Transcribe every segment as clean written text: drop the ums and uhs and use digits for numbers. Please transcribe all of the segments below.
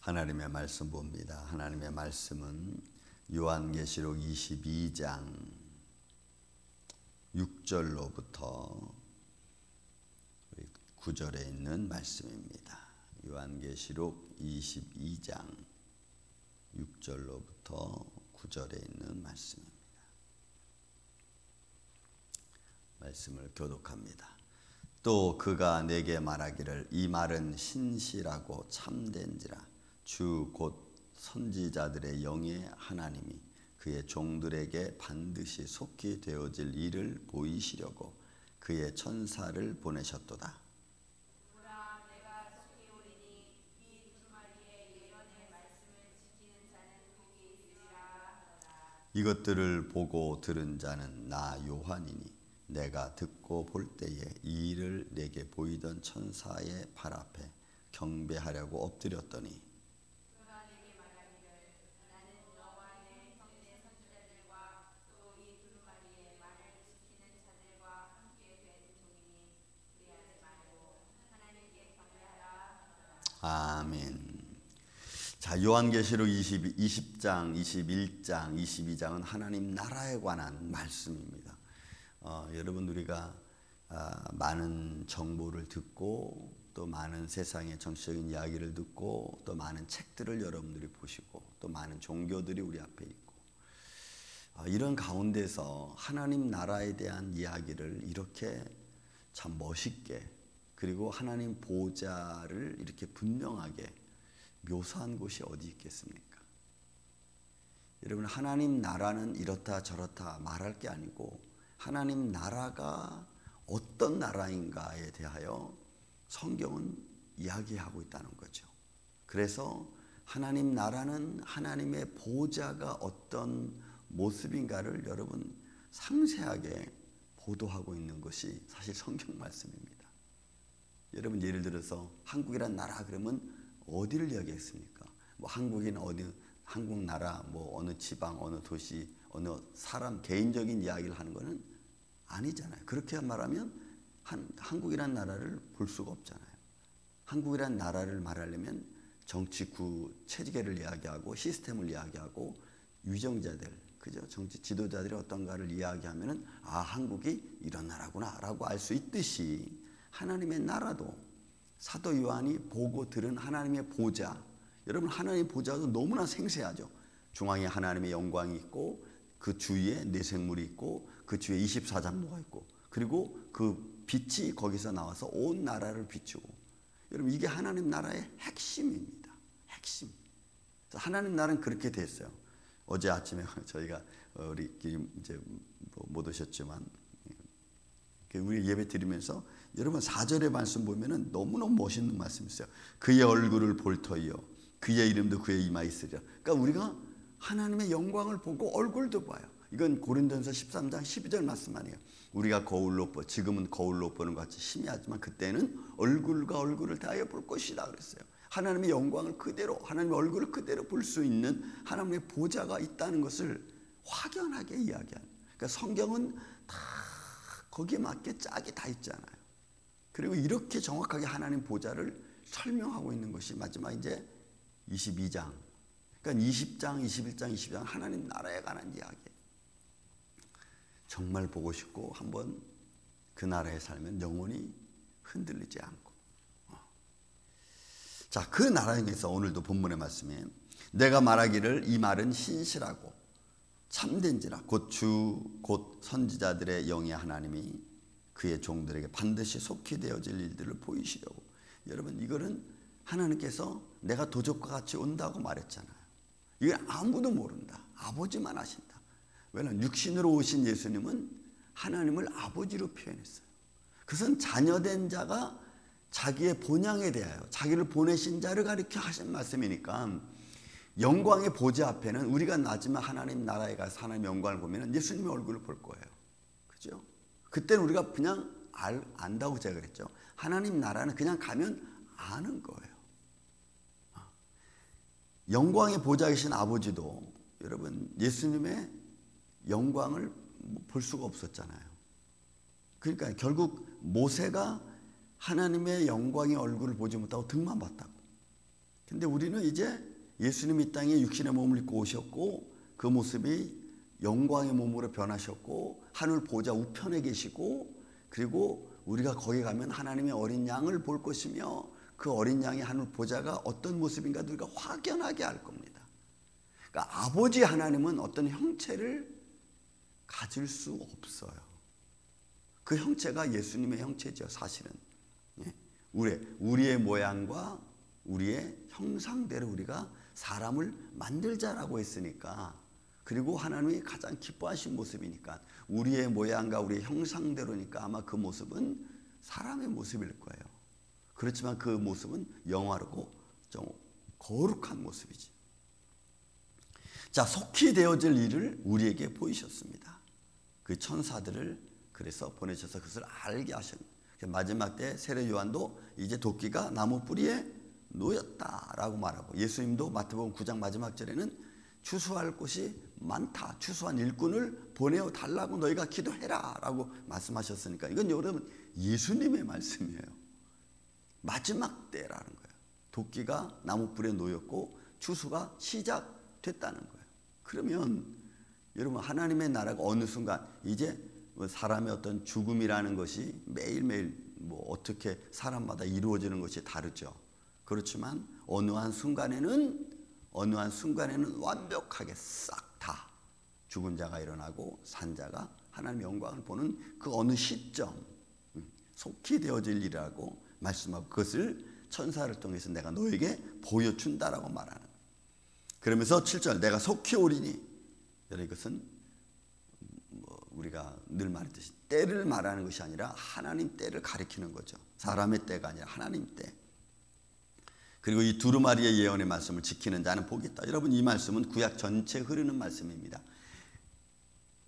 하나님의 말씀 봅니다. 하나님의 말씀은 요한계시록 22장 6절로부터 9절에 있는 말씀입니다. 요한계시록 22장 6절로부터 9절에 있는 말씀입니다. 말씀을 교독합니다. 또 그가 내게 말하기를 이 말은 신실하고 참된지라. 주 곧 선지자들의 영의 하나님이 그의 종들에게 반드시 속히 되어질 일을 보이시려고 그의 천사를 보내셨도다. 이것들을 보고 들은 자는 나 요한이니 내가 듣고 볼 때에 이 일을 내게 보이던 천사의 발 앞에 경배하려고 엎드렸더니 아멘. 자, 요한계시록 20장, 21장, 22장은 하나님 나라에 관한 말씀입니다. 여러분 우리가 많은 정보를 듣고 또 많은 세상의 정치적인 이야기를 듣고 또 많은 책들을 여러분들이 보시고 또 많은 종교들이 우리 앞에 있고 이런 가운데서 하나님 나라에 대한 이야기를 이렇게 참 멋있게 그리고 하나님 보좌를 이렇게 분명하게 묘사한 곳이 어디 있겠습니까? 여러분 하나님 나라는 이렇다 저렇다 말할 게 아니고 하나님 나라가 어떤 나라인가에 대하여 성경은 이야기하고 있다는 거죠. 그래서 하나님 나라는 하나님의 보좌가 어떤 모습인가를 여러분 상세하게 보도하고 있는 것이 사실 성경 말씀입니다. 여러분 예를 들어서 한국이란 나라 그러면 어디를 이야기했습니까? 뭐 한국인 어디 한국 나라 뭐 어느 지방 어느 도시 어느 사람 개인적인 이야기를 하는 것은 아니잖아요. 그렇게 말하면 한국이란 나라를 볼 수가 없잖아요. 한국이란 나라를 말하려면 정치 체계를 이야기하고 시스템을 이야기하고 위정자들 그죠? 정치 지도자들이 어떤가를 이야기하면은 한국이 이런 나라구나라고 알 수 있듯이 하나님의 나라도 사도 요한이 보고 들은 하나님의 보좌 여러분 하나님의 보좌도 너무나 생생하죠. 중앙에 하나님의 영광이 있고 그 주위에 내생물이 있고 그 주위에 24장로가 있고 그리고 그 빛이 거기서 나와서 온 나라를 비추고 여러분 이게 하나님 나라의 핵심입니다. 핵심. 하나님 나라는 그렇게 됐어요. 어제 아침에 저희가 우리 이제 못 오셨지만 우리 예배 드리면서 여러분 4절의 말씀 보면은 너무너무 멋있는 말씀이 있어요. 그의 얼굴을 볼 터이요 그의 이름도 그의 이마에 있으리라. 그러니까 우리가 하나님의 영광을 보고 얼굴도 봐요. 이건 고린도전서 13장 12절 말씀 아니에요. 우리가 거울로 지금은 거울로 보는 것 같이 희미하지만 그때는 얼굴과 얼굴을 대하여 볼 것이다 그랬어요. 하나님의 영광을 그대로 하나님의 얼굴을 그대로 볼 수 있는 하나님의 보좌가 있다는 것을 확연하게 이야기하는. 그러니까 성경은 다 거기에 맞게 짝이 다 있잖아요. 그리고 이렇게 정확하게 하나님 보좌를 설명하고 있는 것이 마지막 이제 22장. 그러니까 20장, 21장, 22장 하나님 나라에 관한 이야기. 정말 보고 싶고 한번 그 나라에 살면 영원히 흔들리지 않고. 자, 그 나라에서 오늘도 본문의 말씀에 내가 말하기를 이 말은 신실하고 참된지라 곧 선지자들의 영의 하나님이 그의 종들에게 반드시 속히 되어질 일들을 보이시려고. 여러분 이거는 하나님께서 내가 도적과 같이 온다고 말했잖아요. 이걸 아무도 모른다. 아버지만 아신다. 왜냐하면 육신으로 오신 예수님은 하나님을 아버지로 표현했어요. 그것은 자녀된 자가 자기의 본향에 대하여 자기를 보내신 자를 가리켜 하신 말씀이니까 영광의 보좌 앞에는 우리가 나지만 하나님 나라에 가서 하나님 영광을 보면 예수님의 얼굴을 볼 거예요. 그죠? 그때는 우리가 그냥 안다고 제가 그랬죠. 하나님 나라는 그냥 가면 아는 거예요. 영광의 보좌에 계신 아버지도 여러분 예수님의 영광을 볼 수가 없었잖아요. 그러니까 결국 모세가 하나님의 영광의 얼굴을 보지 못하고 등만 봤다고. 근데 우리는 이제 예수님이 이 땅에 육신의 몸을 입고 오셨고 그 모습이 영광의 몸으로 변하셨고 하늘 보좌 우편에 계시고 그리고 우리가 거기 가면 하나님의 어린 양을 볼 것이며 그 어린 양의 하늘 보좌가 어떤 모습인가 우리가 확연하게 알 겁니다. 그러니까 아버지 하나님은 어떤 형체를 가질 수 없어요. 그 형체가 예수님의 형체죠, 사실은. 우리의 모양과 우리의 형상대로 우리가 사람을 만들자라고 했으니까, 그리고 하나님이 가장 기뻐하신 모습이니까 우리의 모양과 우리의 형상대로니까 아마 그 모습은 사람의 모습일 거예요. 그렇지만 그 모습은 영화롭고 좀 거룩한 모습이지. 자, 속히 되어질 일을 우리에게 보이셨습니다. 그 천사들을 그래서 보내셔서 그것을 알게 하셨습니다. 마지막 때 세례 요한도 이제 도끼가 나무 뿌리에 놓였다라고 말하고, 예수님도 마태복음 9장 마지막 절에는 추수할 곳이 많다, 추수한 일꾼을 보내어 달라고 너희가 기도해라 라고 말씀하셨으니까 이건 여러분 예수님의 말씀이에요. 마지막 때라는 거예요. 도끼가 나무 뿌리에 놓였고 추수가 시작됐다는 거예요. 그러면 여러분 하나님의 나라가 어느 순간 이제 사람의 어떤 죽음이라는 것이 매일매일 뭐 어떻게 사람마다 이루어지는 것이 다르죠. 그렇지만 어느 한 순간에는 완벽하게 싹 다 죽은 자가 일어나고 산 자가 하나님의 영광을 보는 그 어느 시점, 속히 되어질 일이라고 말씀하고 그것을 천사를 통해서 내가 너에게 보여준다라고 말하는 거예요. 그러면서 7절 내가 속히 오리니, 이것은 우리가 늘 말했듯이 때를 말하는 것이 아니라 하나님 때를 가리키는 거죠. 사람의 때가 아니라 하나님 때. 그리고 이 두루마리의 예언의 말씀을 지키는 자는 복이 있다. 여러분 이 말씀은 구약 전체에 흐르는 말씀입니다.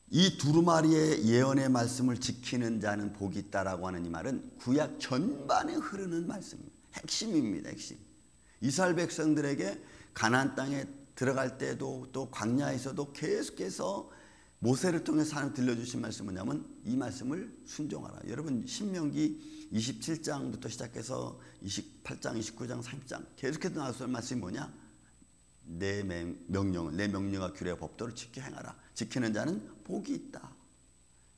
이 두루마리의 예언의 말씀을 지키는 자는 복이 있다라고 하는 이 말은 구약 전반에 흐르는 말씀입니다. 핵심입니다. 핵심. 이스라엘 백성들에게 가나안 땅에 들어갈 때도 또 광야에서도 계속해서 모세를 통해서 하나님 들려주신 말씀은 뭐냐면 이 말씀을 순종하라. 여러분 신명기 27장부터 시작해서 28장, 29장, 30장 계속해서 나왔을 말씀이 뭐냐? 내 명령과 규례와 법도를 지켜 행하라. 지키는 자는 복이 있다.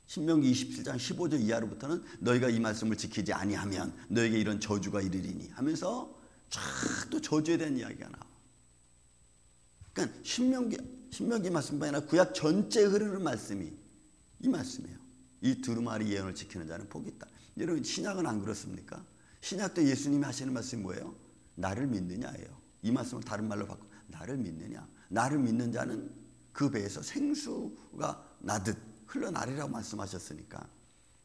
신명기 27장 15절 이하로부터는 너희가 이 말씀을 지키지 아니하면 너에게 이런 저주가 이르리니 하면서 쫙 또 저주에 대한 이야기가 나와. 그러니까 신명기 말씀뿐 아니라 구약 전체에 흐르는 말씀이 이 말씀이에요. 이 두루마리 예언을 지키는 자는 복이 있다. 여러분 신약은 안 그렇습니까? 신약 때 예수님이 하시는 말씀이 뭐예요? 나를 믿느냐예요. 이 말씀을 다른 말로 바꿔 나를 믿느냐. 나를 믿는 자는 그 배에서 생수가 나듯 흘러나리라고 말씀하셨으니까.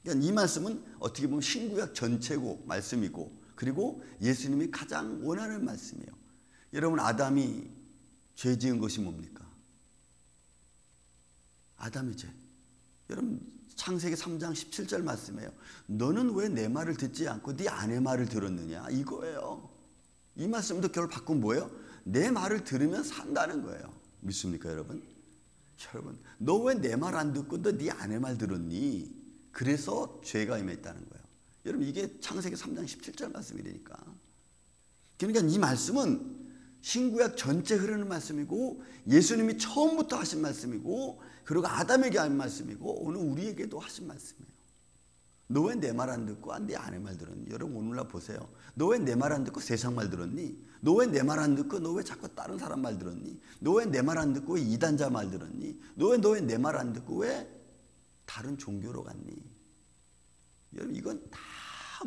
그러니까 이 말씀은 어떻게 보면 신구약 전체고 말씀이고, 그리고 예수님이 가장 원하는 말씀이에요. 여러분 아담이 죄 지은 것이 뭡니까? 아담이 죄. 여러분 창세기 3장 17절 말씀이에요. 너는 왜 내 말을 듣지 않고 네 아내 말을 들었느냐? 이거예요. 이 말씀도 결국 바꾸면 뭐예요? 내 말을 들으면 산다는 거예요. 믿습니까 여러분? 여러분 너 왜 내 말 안 듣고 너 네 아내 말 들었니? 그래서 죄가 임했다는 거예요. 여러분 이게 창세기 3장 17절 말씀이니까. 그러니까 이 말씀은 신구약 전체 흐르는 말씀이고 예수님이 처음부터 하신 말씀이고 그리고 아담에게 한 말씀이고 오늘 우리에게도 하신 말씀이에요. 너 왜 내 말 안 듣고 네 아내 말 들었니? 여러분 오늘날 보세요. 너 왜 내 말 안 듣고 세상 말 들었니? 너 왜 내 말 안 듣고 너 왜 자꾸 다른 사람 말 들었니? 너 왜 내 말 안 듣고 왜 이단자 말 들었니? 너 왜 내 말 안 듣고 왜 다른 종교로 갔니? 여러분 이건 다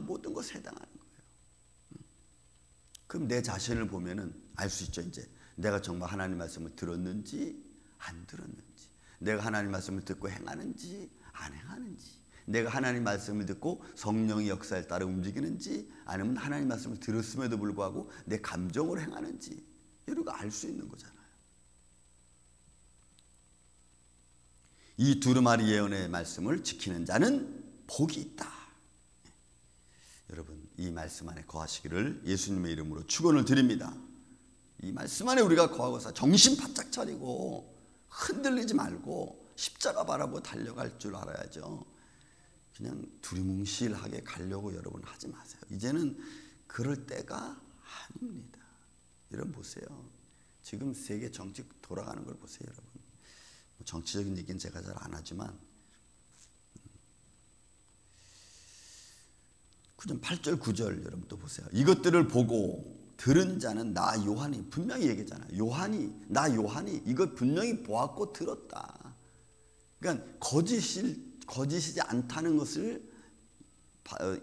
모든 것에 해당하는 거예요. 그럼 내 자신을 보면은 알 수 있죠. 이제 내가 정말 하나님 말씀을 들었는지 안 들었는지, 내가 하나님 말씀을 듣고 행하는지 안 행하는지, 내가 하나님 말씀을 듣고 성령의 역사에 따라 움직이는지 아니면 하나님 말씀을 들었음에도 불구하고 내 감정으로 행하는지 이런 거 알 수 있는 거잖아요. 이 두루마리 예언의 말씀을 지키는 자는 복이 있다. 여러분 이 말씀 안에 거하시기를 예수님의 이름으로 축원을 드립니다. 이 말씀 안에 우리가 거하고서 정신 바짝 차리고 흔들리지 말고 십자가 바라보고 달려갈 줄 알아야죠. 그냥 두리뭉실하게 가려고 여러분 하지 마세요. 이제는 그럴 때가 아닙니다. 여러분 보세요. 지금 세계 정치 돌아가는 걸 보세요, 여러분. 정치적인 얘기는 제가 잘 안 하지만 8절 9절 여러분 또 보세요. 이것들을 보고 들은 자는 나 요한이, 분명히 얘기했잖아요. 나 요한이 이걸 분명히 보았고 들었다. 그러니까 거짓이지 않다는 것을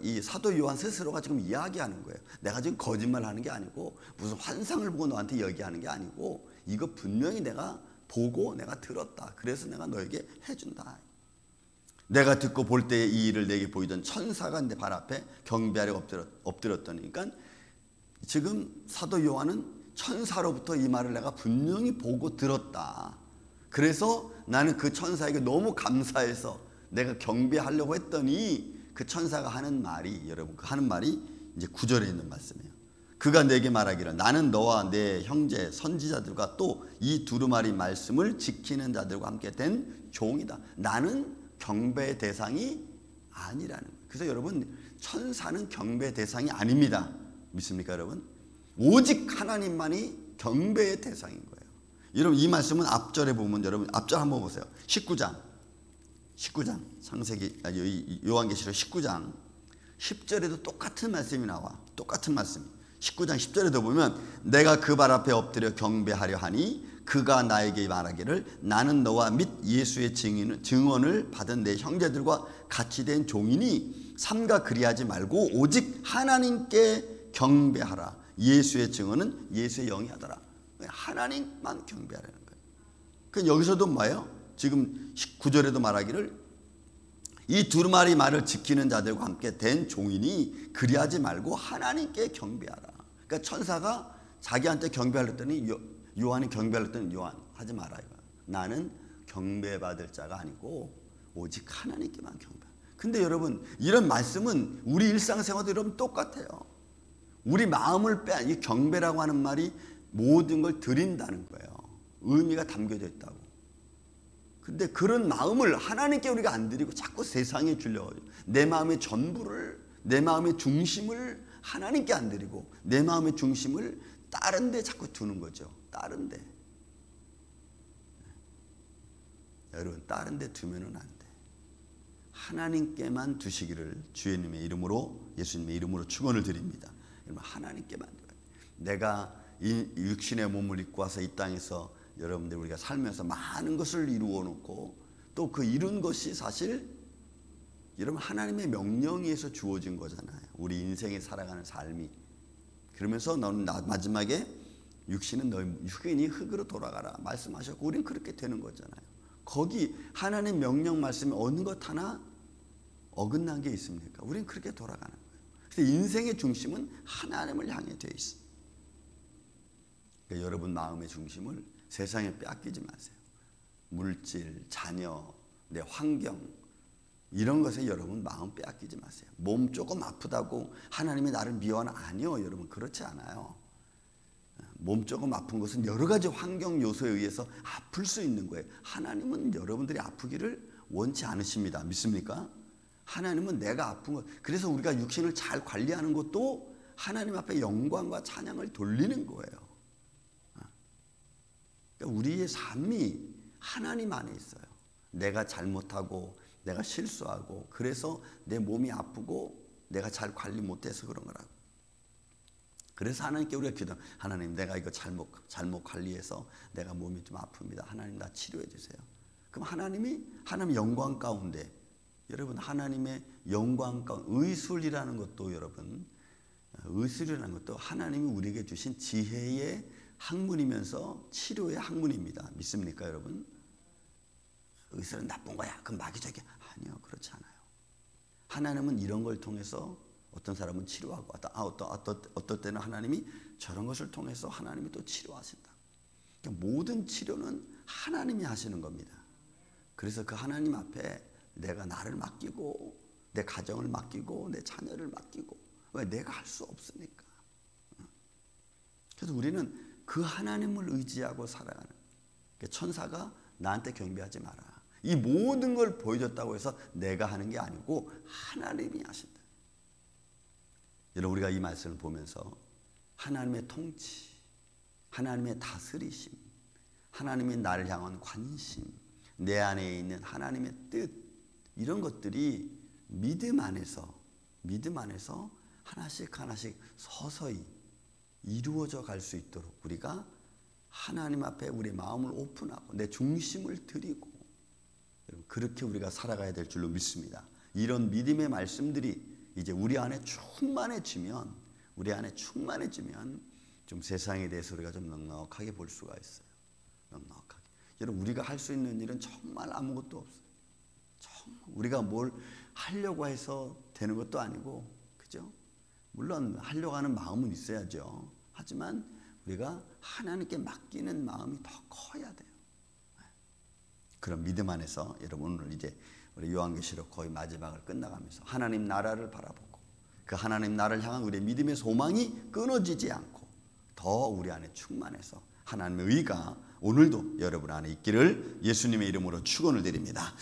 이 사도 요한 스스로가 지금 이야기하는 거예요. 내가 지금 거짓말하는 게 아니고 무슨 환상을 보고 너한테 얘기하는 게 아니고 이거 분명히 내가 보고 내가 들었다. 그래서 내가 너에게 해준다. 내가 듣고 볼 때에 이 일을 내게 보이던 천사가 내 발 앞에 경배하려 엎드렸더니, 그러니까 지금 사도 요한은 천사로부터 이 말을 내가 분명히 보고 들었다. 그래서 나는 그 천사에게 너무 감사해서 내가 경배하려고 했더니 그 천사가 하는 말이, 여러분 그 하는 말이 이제 9절에 있는 말씀이에요. 그가 내게 말하기를 나는 너와 내 형제 선지자들과 또 이 두루마리 말씀을 지키는 자들과 함께 된 종이다. 나는 경배의 대상이 아니라는 거예요. 그래서 여러분 천사는 경배의 대상이 아닙니다. 믿습니까 여러분? 오직 하나님만이 경배의 대상인 거예요. 여러분 이 말씀은 앞절에 보면, 여러분 앞절 한번 보세요. 19장 요한계시록 19장 10절에도 똑같은 말씀이 나와. 똑같은 말씀이 19장 10절에도 보면 내가 그 발 앞에 엎드려 경배하려 하니 그가 나에게 말하기를 나는 너와 및 예수의 증언을 받은 내 형제들과 같이 된 종이니 삼가 그리하지 말고 오직 하나님께 경배하라. 예수의 증언은 예수의 영이 하더라. 하나님만 경배하라는 거예요. 그러니까 여기서도 뭐예요? 지금 19절에도 말하기를 이 두루마리 말을 지키는 자들과 함께 된 종이니 그리하지 말고 하나님께 경배하라. 그러니까 천사가 자기한테 경배하랬더니 요한이 경배하랬더니 요한 하지 마라 이거. 나는 경배받을 자가 아니고 오직 하나님께만 경배하라. 근데 여러분 이런 말씀은 우리 일상생활도 여러분 똑같아요. 우리 마음을 빼앗, 이 경배라고 하는 말이 모든 걸 드린다는 거예요. 의미가 담겨져 있다고. 근데 그런 마음을 하나님께 우리가 안 드리고 자꾸 세상에 주려고 내 마음의 전부를, 내 마음의 중심을 하나님께 안 드리고 내 마음의 중심을 다른 데 자꾸 두는 거죠. 다른 데. 여러분 다른 데 두면은 안 돼. 하나님께만 두시기를 주님의 이름으로, 예수님의 이름으로 축원을 드립니다. 여러분 하나님께만 둬요. 내가 이 육신의 몸을 입고 와서 이 땅에서 여러분들 우리가 살면서 많은 것을 이루어 놓고 또 그 이룬 것이 사실 여러분 하나님의 명령에 의해서 주어진 거잖아요. 우리 인생에 살아가는 삶이. 그러면서 너는 마지막에 육신은 너희 흑인이 흙으로 돌아가라 말씀하셨고 우리는 그렇게 되는 거잖아요. 거기 하나님 명령 말씀에 어느 것 하나 어긋난 게 있습니까? 우리는 그렇게 돌아가는 거예요. 그래서 인생의 중심은 하나님을 향해 되어 있어요. 그러니까 여러분 마음의 중심을 세상에 빼앗기지 마세요. 물질, 자녀, 내 환경 이런 것에 여러분 마음 빼앗기지 마세요. 몸 조금 아프다고 하나님이 나를 미워하나? 아니요. 여러분 그렇지 않아요. 몸 조금 아픈 것은 여러 가지 환경 요소에 의해서 아플 수 있는 거예요. 하나님은 여러분들이 아프기를 원치 않으십니다. 믿습니까? 하나님은 내가 아픈 것, 그래서 우리가 육신을 잘 관리하는 것도 하나님 앞에 영광과 찬양을 돌리는 거예요. 그러니까 우리의 삶이 하나님 안에 있어요. 내가 잘못하고 내가 실수하고 그래서 내 몸이 아프고 내가 잘 관리 못해서 그런 거라고. 그래서 하나님께 우리가 기도하면 하나님 내가 이거 잘못 관리해서 내가 몸이 좀 아픕니다. 하나님 나 치료해 주세요. 그럼 하나님 영광 가운데 여러분 하나님의 영광 가운데 의술이라는 것도 여러분 의술이라는 것도 하나님이 우리에게 주신 지혜의 학문이면서 치료의 학문입니다. 믿습니까 여러분? 의술은 나쁜 거야. 그럼 마귀적이야. 아니요. 그렇지 않아요. 하나님은 이런 걸 통해서 어떤 사람은 치료하고 어떨 때는 하나님이 저런 것을 통해서 하나님이 또 치료하신다. 그러니까 모든 치료는 하나님이 하시는 겁니다. 그래서 그 하나님 앞에 내가 나를 맡기고 내 가정을 맡기고 내 자녀를 맡기고 왜 내가 할 수 없으니까. 그래서 우리는 그 하나님을 의지하고 살아가는. 천사가 나한테 경배하지 마라. 이 모든 걸 보여줬다고 해서 내가 하는 게 아니고 하나님이 하신다. 여러분 우리가 이 말씀을 보면서 하나님의 통치, 하나님의 다스리심, 하나님이 나를 향한 관심, 내 안에 있는 하나님의 뜻, 이런 것들이 믿음 안에서 하나씩 하나씩 서서히 이루어져 갈 수 있도록 우리가 하나님 앞에 우리 마음을 오픈하고 내 중심을 드리고 그렇게 우리가 살아가야 될 줄로 믿습니다. 이런 믿음의 말씀들이 이제 우리 안에 충만해지면 좀 세상에 대해서 우리가 좀 넉넉하게 볼 수가 있어요. 넉넉하게. 여러분, 우리가 할 수 있는 일은 정말 아무것도 없어요. 정말 우리가 뭘 하려고 해서 되는 것도 아니고, 그죠? 물론 하려고 하는 마음은 있어야죠. 하지만 우리가 하나님께 맡기는 마음이 더 커야 돼요. 그런 믿음 안에서 여러분 오늘 이제 우리 요한계시록 거의 마지막을 끝나가면서 하나님 나라를 바라보고 그 하나님 나라를 향한 우리의 믿음의 소망이 끊어지지 않고 더 우리 안에 충만해서 하나님의 의가 오늘도 여러분 안에 있기를 예수님의 이름으로 축원을 드립니다.